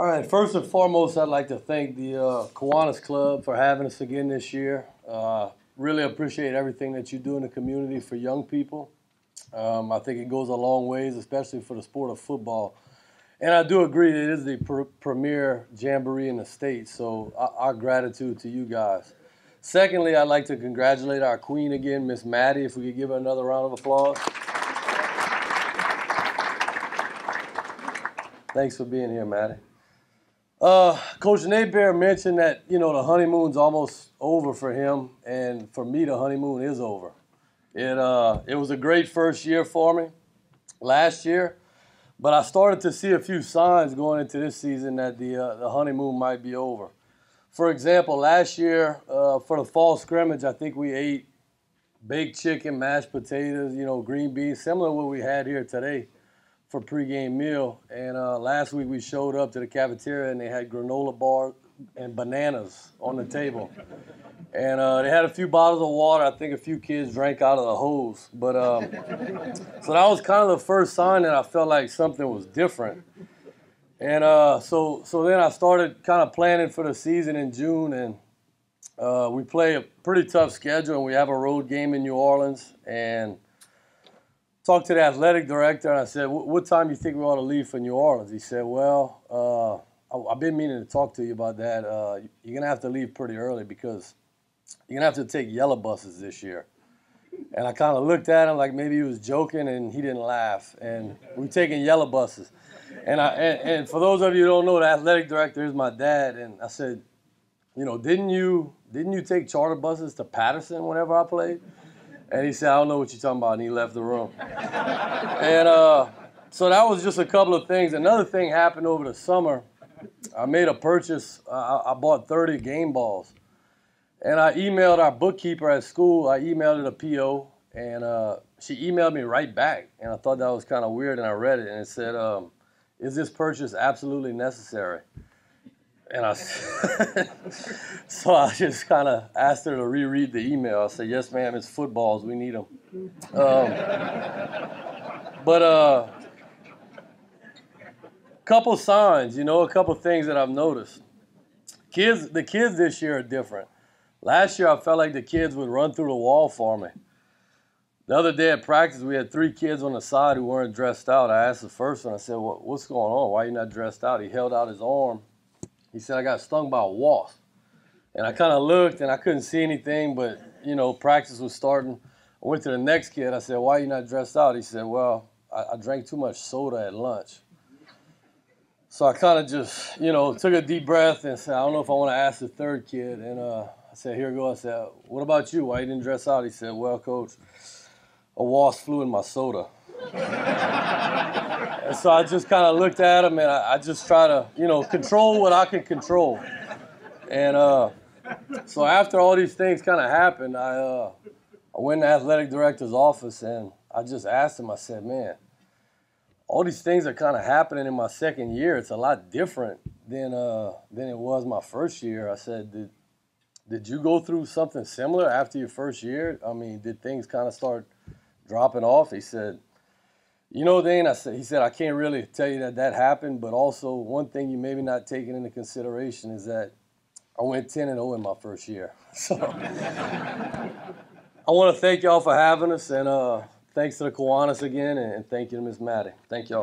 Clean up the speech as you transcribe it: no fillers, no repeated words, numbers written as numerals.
All right, first and foremost, I'd like to thank the Kiwanis Club for having us again this year. Really appreciate everything that you do in the community for young people. I think it goes a long ways, especially for the sport of football. And I do agree that it is the premier jamboree in the state, so our gratitude to you guys. Secondly, I'd like to congratulate our queen again, Miss Maddie, if we could give her another round of applause. Thanks for being here, Maddie. Coach Napier mentioned that, the honeymoon's almost over for him, and for me, the honeymoon is over. It was a great first year for me last year, but I started to see a few signs going into this season that the honeymoon might be over. For example, last year for the fall scrimmage, I think we ate baked chicken, mashed potatoes, green beans, similar to what we had here today for pregame meal. And last week we showed up to the cafeteria and they had granola bars and bananas on the table. And they had a few bottles of water. I think a few kids drank out of the hose. But so that was kind of the first sign that I felt like something was different. And so then I started kind of planning for the season in June, and we play a pretty tough schedule, and we have a road game in New Orleans. And talked to the athletic director, and I said, what time do you think we ought to leave for New Orleans? He said, well, I've been meaning to talk to you about that. You're going to have to leave pretty early because you're going to have to take yellow buses this year. And I kind of looked at him like maybe he was joking, and he didn't laugh. And we're taking yellow buses. And for those of you who don't know, the athletic director is my dad. And I said, didn't you take charter buses to Patterson whenever I played? And he said, I don't know what you're talking about, and he left the room. And so that was just a couple of things. Another thing happened over the summer. I made a purchase. I bought 30 game balls. And I emailed our bookkeeper at school. I emailed it a PO, and she emailed me right back. And I thought that was kind of weird, and I read it, and it said, is this purchase absolutely necessary? And so I just kind of asked her to reread the email. I said, yes, ma'am, it's footballs. We need them. But couple signs, a couple things that I've noticed. The kids this year are different. Last year, I felt like the kids would run through the wall for me. The other day at practice, we had 3 kids on the side who weren't dressed out. I asked the first one, I said, what's going on? Why are you not dressed out? He held out his arm. He said, I got stung by a wasp. And I kind of looked, and I couldn't see anything, but, practice was starting. I went to the next kid. I said, why are you not dressed out? He said, well, I drank too much soda at lunch. So I kind of just, took a deep breath and said, I don't know if I want to ask the third kid. And I said, here we go. I said, what about you? Why you didn't dress out? He said, well, Coach, a wasp flew in my soda. And so I just kind of looked at him, and I just try to, control what I can control. And so after all these things kind of happened, I went to the athletic director's office, and I just asked him, I said, man, all these things are kind of happening in my second year. It's a lot different than it was my first year. I said, did you go through something similar after your first year? I mean, did things kind of start dropping off? He said, Dane, he said, I can't really tell you that happened, but also one thing you maybe not taking into consideration is that I went 10-0 in my first year. So I want to thank y'all for having us, and thanks to the Kiwanis again, and thank you to Miss Maddie. Thank y'all.